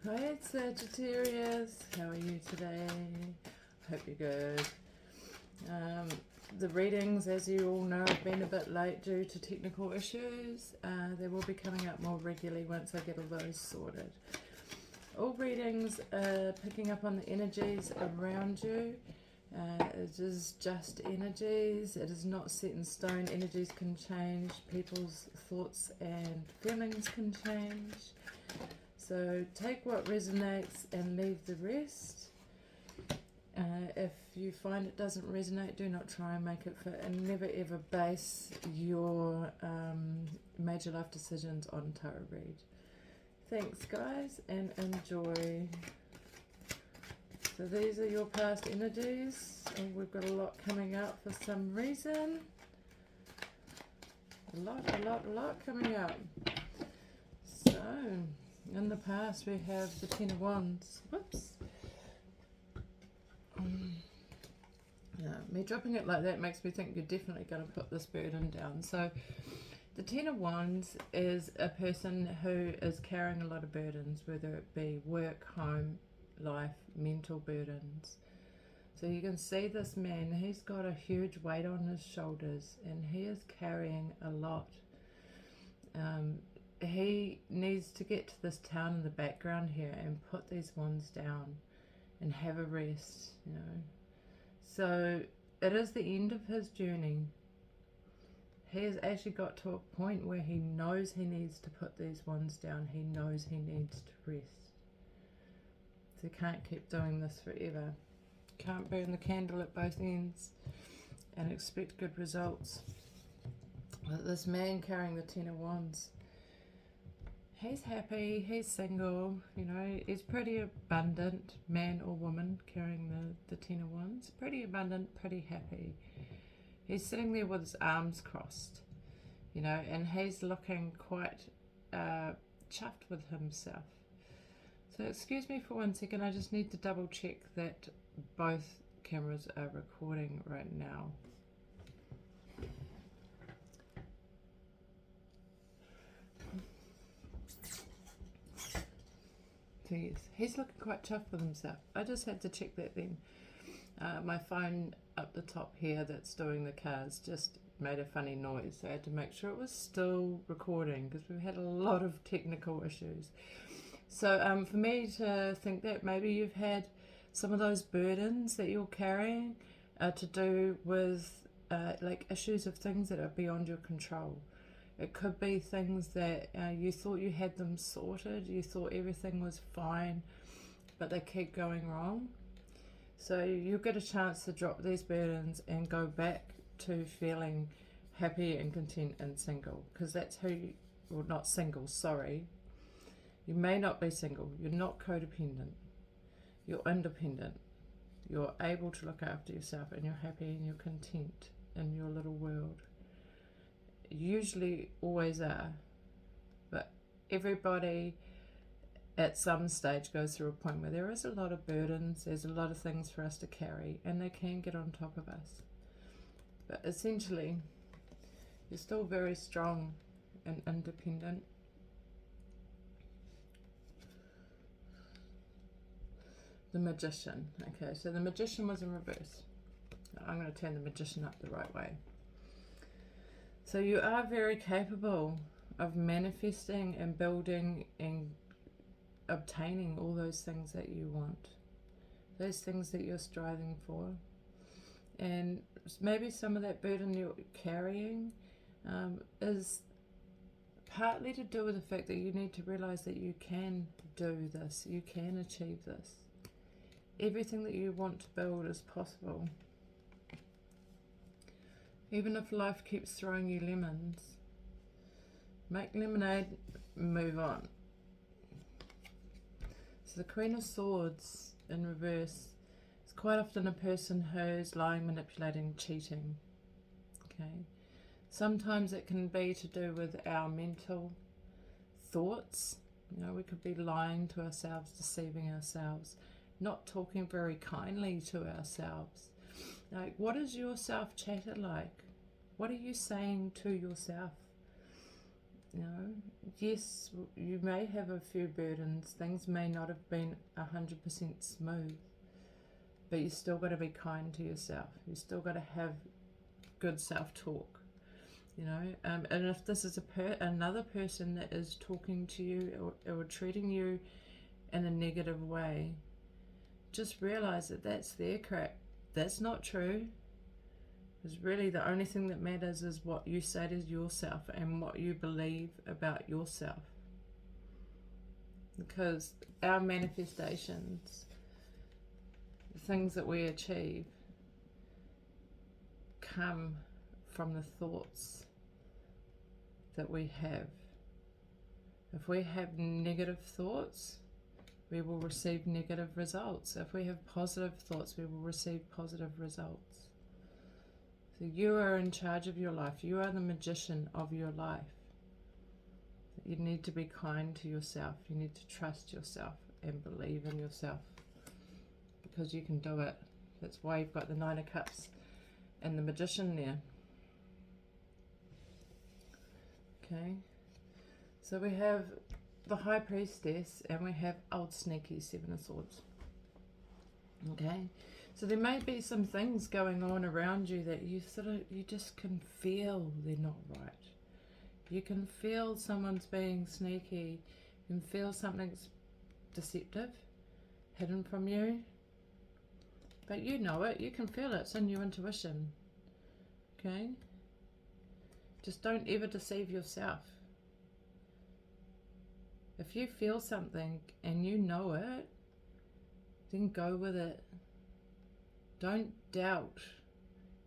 Hi Sagittarius, how are you today? Hope you're good. The readings, as you all know, have been a bit late due to technical issues. They will be coming up more regularly once I get all those sorted. All readings are picking up on the energies around you. It is just energies. It is not set in stone. Energies can change. People's thoughts and feelings can change. So take what resonates and leave the rest. If you find it doesn't resonate, do not try and make it fit, and never ever base your major life decisions on tarot read. Thanks guys, and enjoy. So these are your past energies, and we've got a lot coming up for some reason. A lot coming up. So in the past we have the Ten of Wands. Whoops. Me dropping it like that makes me think you're definitely going to put this burden down. So the Ten of Wands is a person who is carrying a lot of burdens, whether it be work, home, life, mental burdens. So you can see this man, he's got a huge weight on his shoulders and he is carrying a lot. He needs to get to this town in the background here and put these wands down and have a rest, you know. So it is the end of his journey. He has actually got to a point where he knows he needs to put these wands down. He knows he needs to rest. So he can't keep doing this forever. Can't burn the candle at both ends and expect good results. But this man carrying the Ten of Wands, he's happy, he's single, you know, he's pretty abundant, man or woman carrying the Ten of Wands. Pretty abundant, pretty happy. He's sitting there with his arms crossed, you know, and he's looking quite chuffed with himself. So excuse me for 1 second, I just need to double check that both cameras are recording right now. So yes, he's looking quite chuffed with himself. I just had to check that then. My phone up the top here that's doing the cards just made a funny noise, so I had to make sure it was still recording because we've had a lot of technical issues. So for me to think that maybe you've had some of those burdens that you're carrying to do with like issues of things that are beyond your control. It could be things that you thought you had them sorted, you thought everything was fine, but they keep going wrong. So you'll get a chance to drop these burdens and go back to feeling happy and content and single, because that's who you, well, not single, sorry. You may not be single, you're not codependent, you're independent, you're able to look after yourself, and you're happy and you're content in your little world. Usually always are, but everybody at some stage goes through a point where there is a lot of burdens, there's a lot of things for us to carry, and they can get on top of us. But essentially, you're still very strong and independent. The Magician. Okay, so the Magician was in reverse. I'm going to turn the Magician up the right way. So you are very capable of manifesting and building and obtaining all those things that you want, those things that you're striving for. And maybe some of that burden you're carrying is partly to do with the fact that you need to realize that you can do this, you can achieve this. Everything that you want to build is possible. Even if life keeps throwing you lemons, make lemonade, move on. So the Queen of Swords in reverse is quite often a person who's lying, manipulating, cheating. Okay. Sometimes it can be to do with our mental thoughts. You know, we could be lying to ourselves, deceiving ourselves, not talking very kindly to ourselves. Like, what is your self-chatter like? What are you saying to yourself? You know, yes, you may have a few burdens. Things may not have been 100% smooth, but you still got to be kind to yourself. You still got to have good self-talk. You know, and if this is another person that is talking to you or treating you in a negative way, just realize that that's their crap. That's not true. Because really the only thing that matters is what you say to yourself and what you believe about yourself. Because our manifestations, the things that we achieve, come from the thoughts that we have. If we have negative thoughts, we will receive negative results. If we have positive thoughts, we will receive positive results. So you are in charge of your life. You are the magician of your life. You need to be kind to yourself. You need to trust yourself and believe in yourself, because you can do it. That's why you've got the Nine of Cups and the Magician there. Okay, so we have the High Priestess and we have Old Sneaky, Seven of Swords. Okay, so there may be some things going on around you that you just can feel they're not right. You can feel someone's being sneaky. You can feel something's deceptive, hidden from you. But you know it, you can feel it, it's in your intuition. Okay? Just don't ever deceive yourself. If you feel something and you know it, then go with it. Don't doubt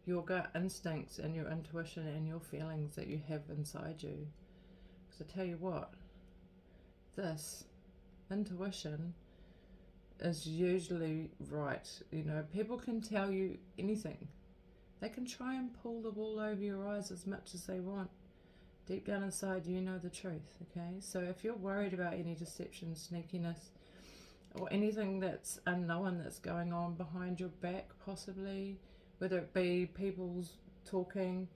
your gut instincts and your intuition and your feelings that you have inside you. Because I tell you what, this intuition is usually right. You know, people can tell you anything. They can try and pull the wool over your eyes as much as they want. Deep down inside, you know the truth, okay? So if you're worried about any deception, sneakiness, or anything that's unknown that's going on behind your back, possibly, whether it be people's talking,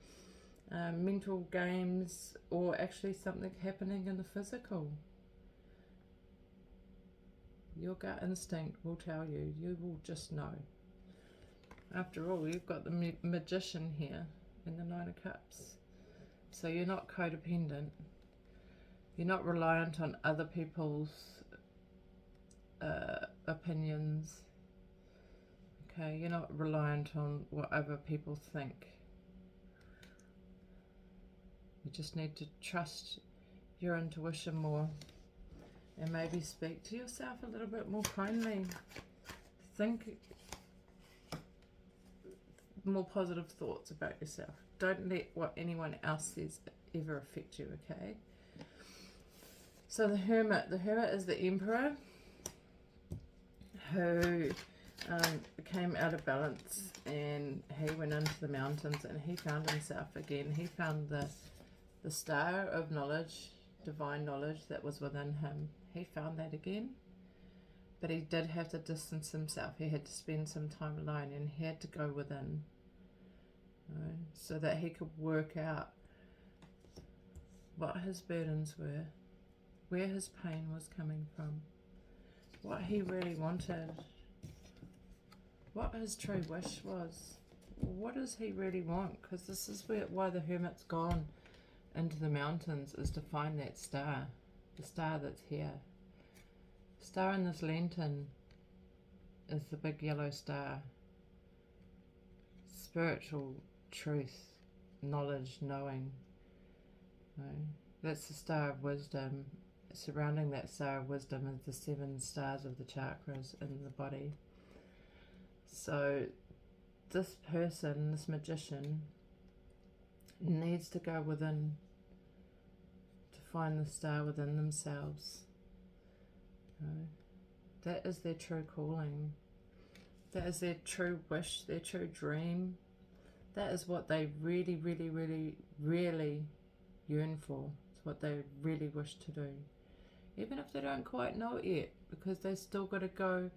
mental games, or actually something happening in the physical, your gut instinct will tell you. You will just know. After all, you've got the Magician here and the Nine of Cups. So you're not codependent. You're not reliant on other people's opinions. Okay, you're not reliant on what other people think. You just need to trust your intuition more and maybe speak to yourself a little bit more kindly. Think more positive thoughts about yourself. Don't let what anyone else says ever affect you, okay? So the Hermit is the Emperor who came out of balance, and he went into the mountains and he found himself again. He found the star of knowledge, divine knowledge that was within him. He found that again, but he did have to distance himself. He had to spend some time alone, and he had to go within, so that he could work out what his burdens were, where his pain was coming from, what he really wanted, what his true wish was. What does he really want? Because this is why the Hermit's gone into the mountains, is to find that star, the star that's here. Star in this lantern is the big yellow star. Spiritual truth, knowledge, knowing. That's the star of wisdom. Surrounding that star of wisdom is the 7 stars of the chakras in the body. So this person, this magician, needs to go within to find the star within themselves. That is their true calling. That is their true wish, their true dream. That is what they really, really, really, really yearn for. It's what they really wish to do. Even if they don't quite know it yet, because they still got to go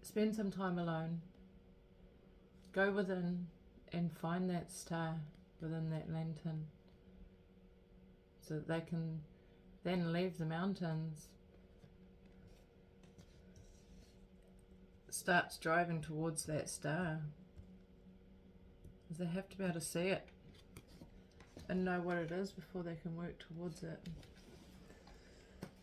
spend some time alone. Go within and find that star within that lantern. so that they can then leave the mountains. Starts driving towards that star. Because they have to be able to see it and know what it is before they can work towards it.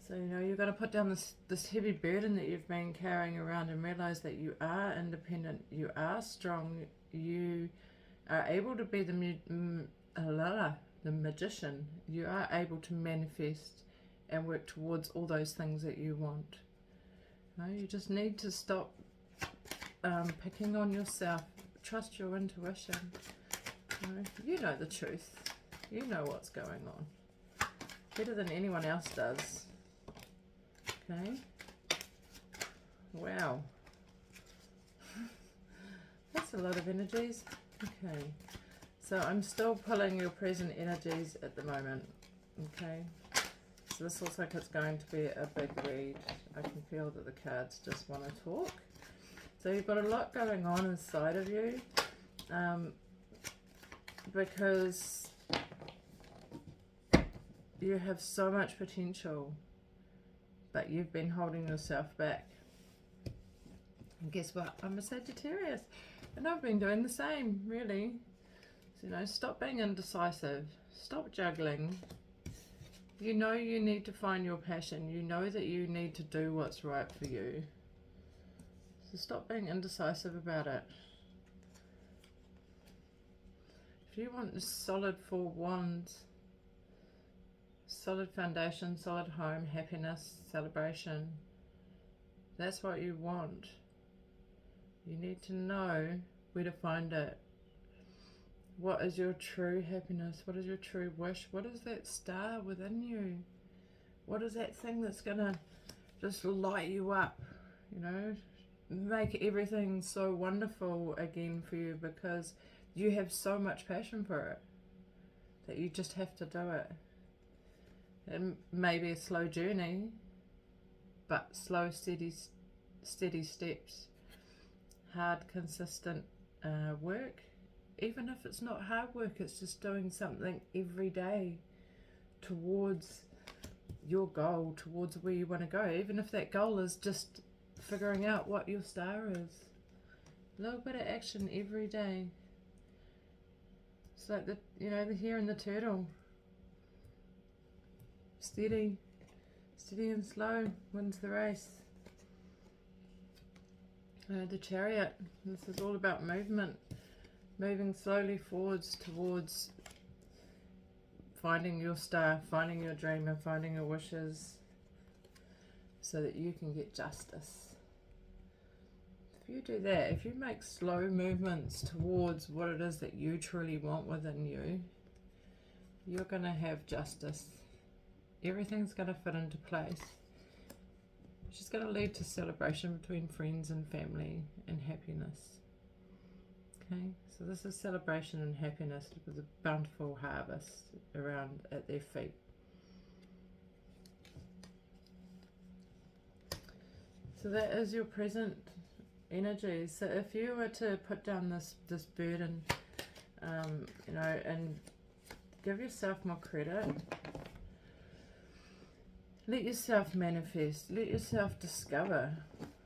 So, you know, you've got to put down this heavy burden that you've been carrying around and realize that you are independent, you are strong, you are able to be the magician. You are able to manifest and work towards all those things that you want. No, you just need to stop picking on yourself. Trust your intuition. You know the truth. You know what's going on better than anyone else does. Okay. Wow. That's a lot of energies. Okay. So I'm still pulling your present energies at the moment. Okay. So this looks like it's going to be a big read. I can feel that the cards just want to talk. So you've got a lot going on inside of you, because you have so much potential, but you've been holding yourself back. And guess what? I'm a Sagittarius, and I've been doing the same, really. So, you know, stop being indecisive. Stop juggling. You know you need to find your passion. You know that you need to do what's right for you. So stop being indecisive about it. If you want a solid 4 wands, solid foundation, solid home, happiness, celebration, that's what you want. You need to know where to find it. What is your true happiness? What is your true wish? What is that star within you? What is that thing that's gonna just light you up, you know, make everything so wonderful again for you, because you have so much passion for it that you just have to do it. It may be a slow journey, but slow, steady steps, hard, consistent work. Even if it's not hard work, it's just doing something every day towards your goal, towards where you want to go. Even if that goal is just figuring out what your star is. A little bit of action every day. It's like the, you know, the hare and the turtle. Steady and slow wins the race. The Chariot. This is all about movement. Moving slowly forwards towards finding your star, finding your dream, and finding your wishes, so that you can get justice. If you do that, if you make slow movements towards what it is that you truly want within you, you're going to have justice. Everything's going to fit into place. Which is going to lead to celebration between friends and family and happiness. Okay, so this is celebration and happiness with a bountiful harvest around at their feet. So that is your present energy. So if you were to put down this burden, you know, and give yourself more credit, let yourself manifest, let yourself discover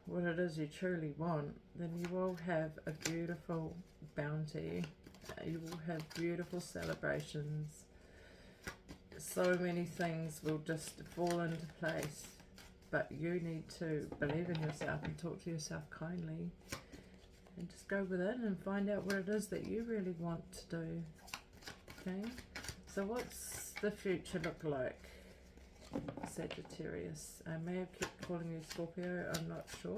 what it is you truly want, then you will have a beautiful bounty. You will have beautiful celebrations. So many things will just fall into place. But you need to believe in yourself and talk to yourself kindly. And just go within and find out what it is that you really want to do. Okay? So what's the future look like? Sagittarius. I may have kept calling you Scorpio, I'm not sure.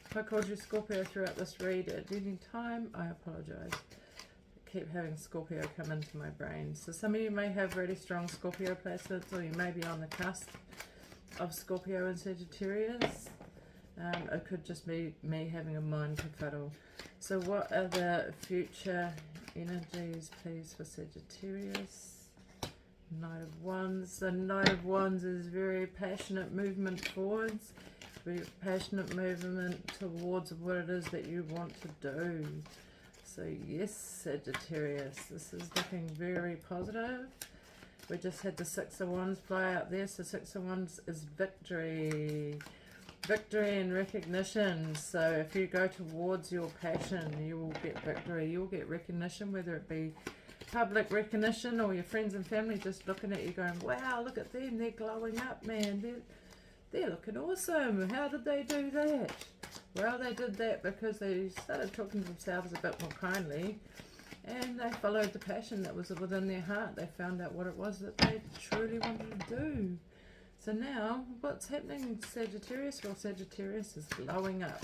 If I called you Scorpio throughout this read at any time, I apologize. I keep having Scorpio come into my brain. So some of you may have really strong Scorpio placements, or you may be on the cusp of Scorpio and Sagittarius. It could just be me having a mind kerfuddle. So what are the future energies, please, for Sagittarius? Knight of Wands. The Knight of Wands is very passionate movement forwards, very passionate movement towards what it is that you want to do. So yes, Sagittarius, this is looking very positive. We just had the Six of Wands fly out there. So Six of Wands is victory. Victory and recognition. So if you go towards your passion, you will get victory. You'll get recognition, whether it be public recognition or your friends and family just looking at you going, wow, look at them, they're glowing up, man. They're looking awesome. How did they do that? Well, they did that because they started talking to themselves a bit more kindly, and they followed the passion that was within their heart. They found out what it was that they truly wanted to do. So now, what's happening, Sagittarius? Well, Sagittarius is glowing up.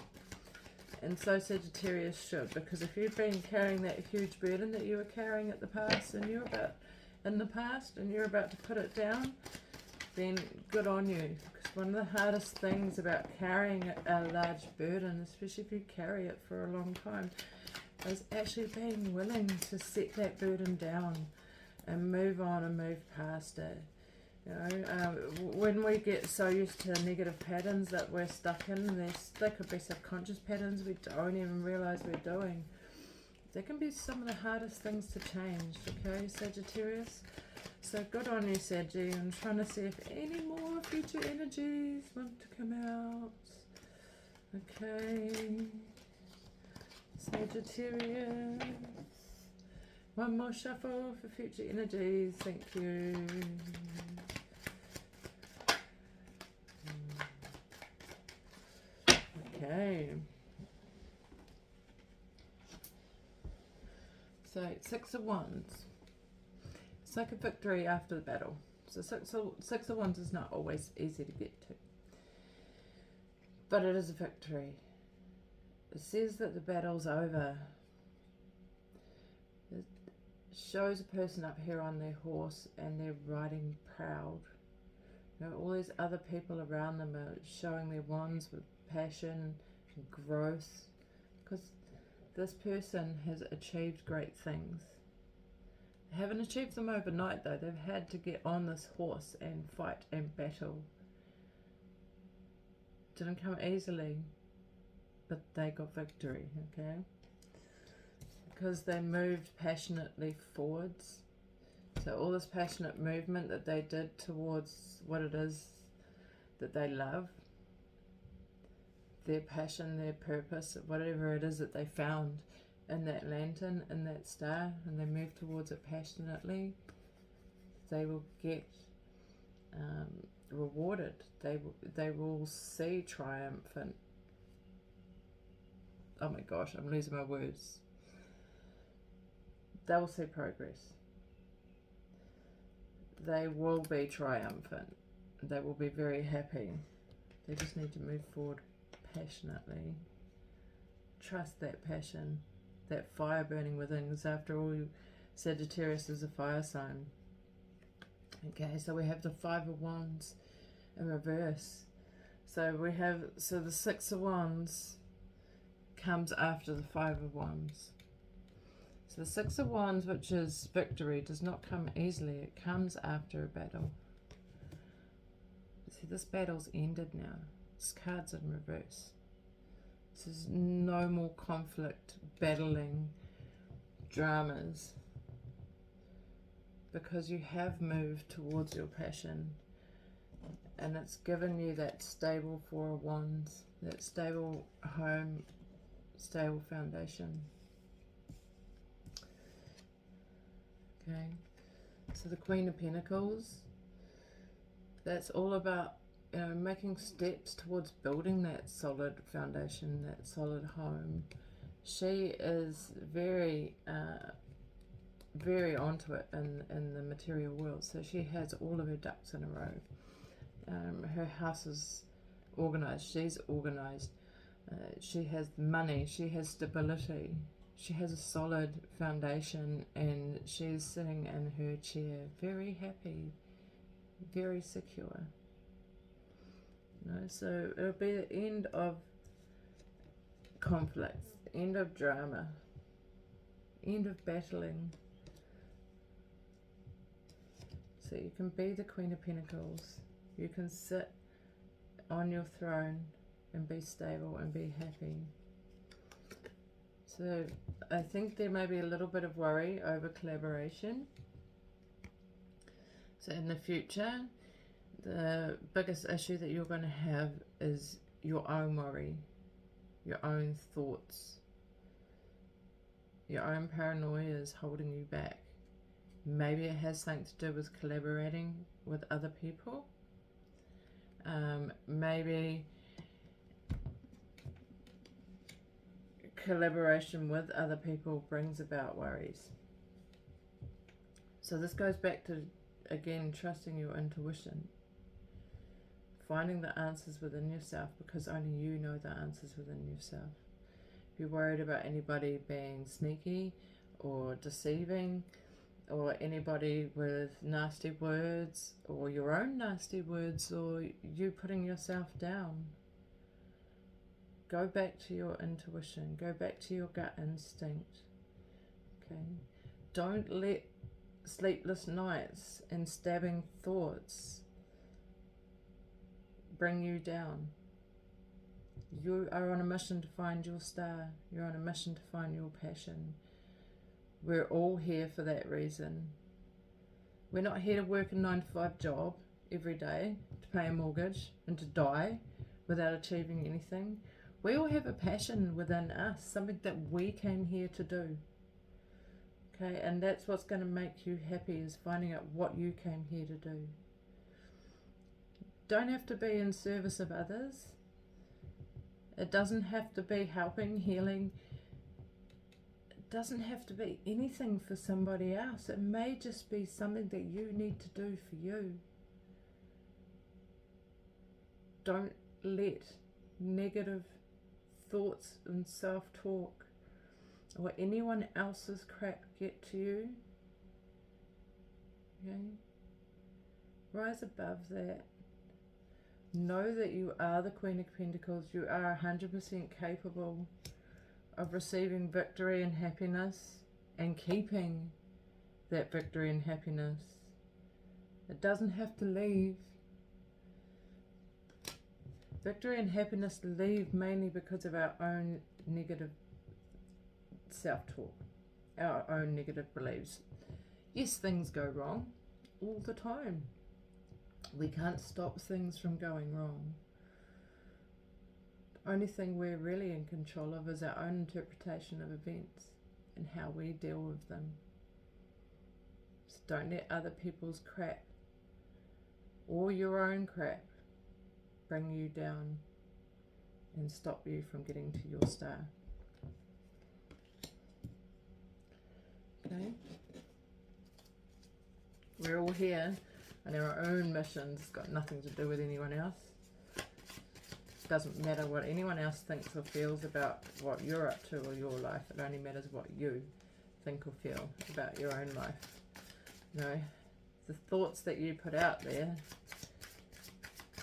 And so Sagittarius should, because if you've been carrying that huge burden that you were carrying at the past, and you're about to put it down, then good on you. Because one of the hardest things about carrying a large burden, especially if you carry it for a long time, is actually being willing to set that burden down and move on and move past it. You know, when we get so used to negative patterns that we're stuck in, they could be subconscious patterns we don't even realize we're doing. They can be some of the hardest things to change, okay, Sagittarius? So good on you, Saggie. I'm trying to see if any more future energies want to come out. Okay. Sagittarius. One more shuffle for future energies. Thank you. Okay. So, Six of Wands. It's like a victory after the battle. So Six of Wands is not always easy to get to, but it is a victory. It says that the battle's over. It shows a person up here on their horse and they're riding proud. You know, all these other people around them are showing their wands with passion and growth, because this person has achieved great things. They haven't achieved them overnight though. They've had to get on this horse and fight and battle. Didn't come easily, but they got victory, okay? Because they moved passionately forwards. So all this passionate movement that they did towards what it is that they love, their passion, their purpose, whatever it is that they found in that lantern, in that star, and they move towards it passionately, they will get rewarded. They will see triumphant. Oh my gosh, I'm losing my words. They will see progress. They will be triumphant. They will be very happy. They just need to move forward passionately. Trust that passion, that fire burning within, because after all, Sagittarius is a fire sign. Okay, so we have the Five of Wands in reverse. So the Six of Wands comes after the Five of Wands. So the Six of Wands, which is victory, does not come easily. It comes after a battle. See, this battle's ended now. This card's in reverse. This is no more conflict, battling, dramas. Because you have moved towards your passion. And it's given you that stable Four of Wands, that stable home, stable foundation. Okay, so the Queen of Pentacles, that's all about, you know, making steps towards building that solid foundation, that solid home. She is very, very onto it in the material world. So she has all of her ducks in a row. Her house is organized. She's organized. She has money. She has stability. She has a solid foundation, and she's sitting in her chair, very happy, very secure. You know, so it'll be the end of conflicts, end of drama, end of battling. So you can be the Queen of Pentacles. You can sit on your throne and be stable and be happy. So I think there may be a little bit of worry over collaboration. So in the future, the biggest issue that you're going to have is your own worry, your own thoughts, your own paranoia is holding you back. Maybe it has something to do with collaborating with other people. Maybe collaboration with other people brings about worries. So this goes back to, again, trusting your intuition. Finding the answers within yourself, because only you know the answers within yourself. If you're worried about anybody being sneaky or deceiving, or anybody with nasty words, or your own nasty words, or you putting yourself down, go back to your intuition, go back to your gut instinct. Okay, don't let sleepless nights and stabbing thoughts bring you down. You are on a mission to find your star. You're on a mission to find your passion. We're all here for that reason. We're not here to work a 9-to-5 job every day to pay a mortgage and to die without achieving anything. We all have a passion within us, something that we came here to do. Okay, and that's what's going to make you happy, is finding out what you came here to do. Don't have to be in service of others. It doesn't have to be helping, healing. It doesn't have to be anything for somebody else. It may just be something that you need to do for you. Don't let negative thoughts and self-talk or anyone else's crap get to you. Okay? Rise above that. Know that you are the Queen of Pentacles. You are 100% capable of receiving victory and happiness and keeping that victory and happiness. It doesn't have to leave. Victory and happiness leave mainly because of our own negative self-talk, our own negative beliefs. Yes, things go wrong all the time. We can't stop things from going wrong. The only thing we're really in control of is our own interpretation of events and how we deal with them. So don't let other people's crap or your own crap bring you down and stop you from getting to your star. Okay? We're all here on our own missions. It's got nothing to do with anyone else. It doesn't matter what anyone else thinks or feels about what you're up to or your life. It only matters what you think or feel about your own life. You know, the thoughts that you put out there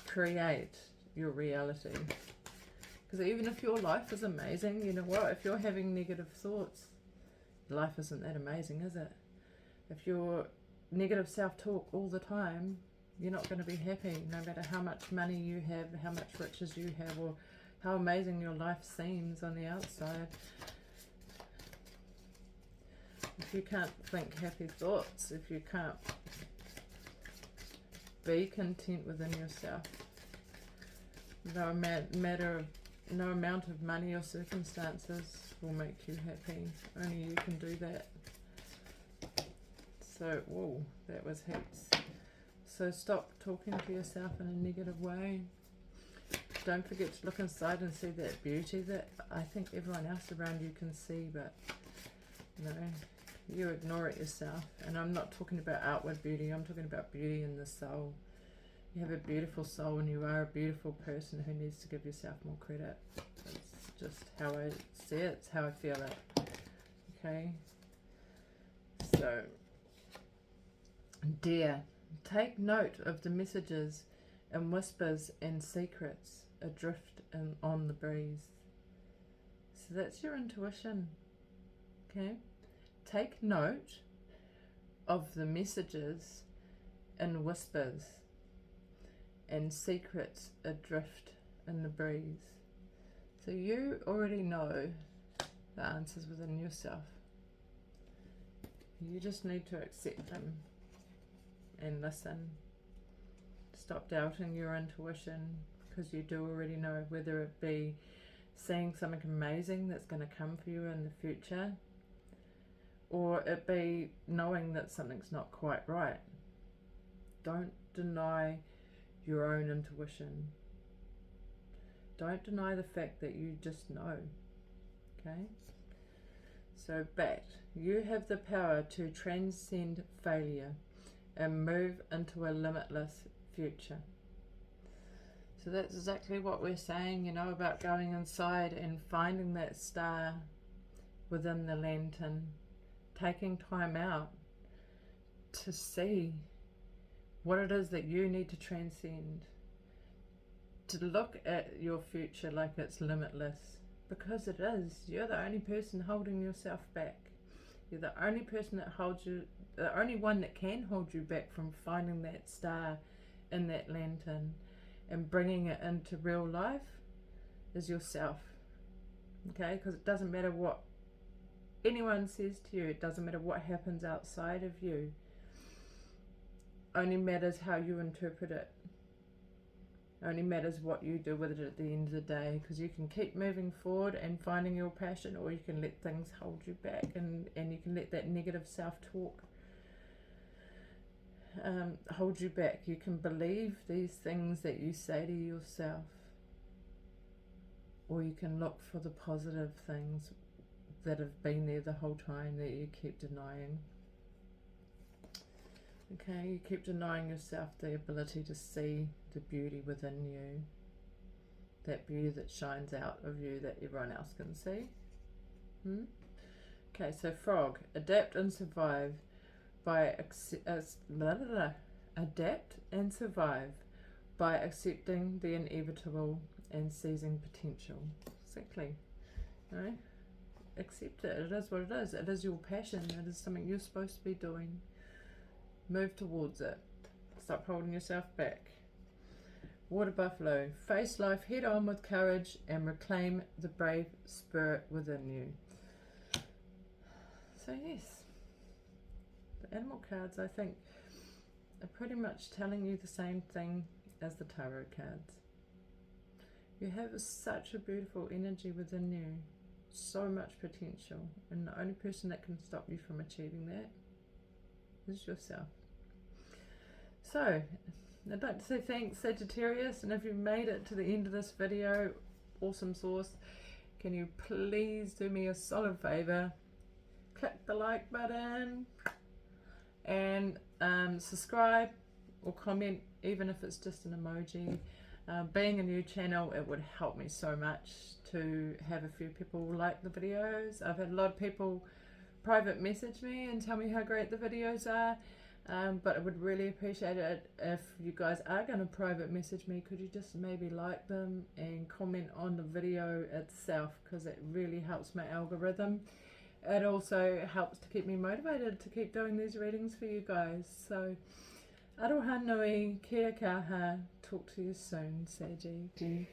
create your reality. Because even if your life is amazing, you know what? If you're having negative thoughts, life isn't that amazing, is it? If you're negative self-talk all the time, you're not going to be happy, no matter how much money you have, how much riches you have, or how amazing your life seems on the outside. If you can't think happy thoughts, if you can't be content within yourself, no amount of money or circumstances will make you happy. Only you can do that. So, whoa, that was heaps. So stop talking to yourself in a negative way. Don't forget to look inside and see that beauty that I think everyone else around you can see, but you know, you ignore it yourself. And I'm not talking about outward beauty, I'm talking about beauty in the soul. You have a beautiful soul and you are a beautiful person who needs to give yourself more credit. It's just how I see it, it's how I feel it. Okay? So, dear, take note of the messages and whispers and secrets adrift on the breeze. So that's your intuition. Okay? Take note of the messages and whispers and secrets adrift in the breeze. So you already know the answers within yourself. You just need to accept them and listen. Stop doubting your intuition, because you do already know, whether it be seeing something amazing that's going to come for you in the future, or it be knowing that something's not quite right. Don't deny your own intuition. Don't deny the fact that you just know. Okay? So BAT, you have the power to transcend failure and move into a limitless future. So that's exactly what we're saying, you know, about going inside and finding that star within the lantern, taking time out to see what it is that you need to transcend, to look at your future like it's limitless, because it is. You're the only person holding yourself back. You're the only person that holds you, the only one that can hold you back from finding that star in that lantern and bringing it into real life is yourself. Okay, because it doesn't matter what anyone says to you, it doesn't matter what happens outside of you, only matters how you interpret it. Only matters what you do with it at the end of the day, because you can keep moving forward and finding your passion, or you can let things hold you back, and you can let that negative self-talk hold you back. You can believe these things that you say to yourself, or you can look for the positive things that have been there the whole time that you keep denying. Okay, you keep denying yourself the ability to see the beauty within you, that beauty that shines out of you that everyone else can see. Okay, so frog, adapt and survive by adapt and survive by accepting the inevitable and seizing potential. Exactly. No? Accept it. It is what it is. It is your passion. It is something you're supposed to be doing. Move towards it. Stop holding yourself back. Water buffalo, face life head on with courage and reclaim the brave spirit within you. So yes, the animal cards, I think, are pretty much telling you the same thing as the tarot cards. You have such a beautiful energy within you, so much potential, and the only person that can stop you from achieving that is yourself. So I'd like to say thanks, Sagittarius, and if you've made it to the end of this video, awesome sauce, can you please do me a solid favor, click the like button and subscribe or comment, even if it's just an emoji. Being a new channel, it would help me so much to have a few people like the videos. I've had a lot of people private message me and tell me how great the videos are. But I would really appreciate it if you guys are going to private message me. Could you just maybe like them and comment on the video itself, because it really helps my algorithm. It also helps to keep me motivated to keep doing these readings for you guys. So aroha nui, kia kaha, talk to you soon, Saggie.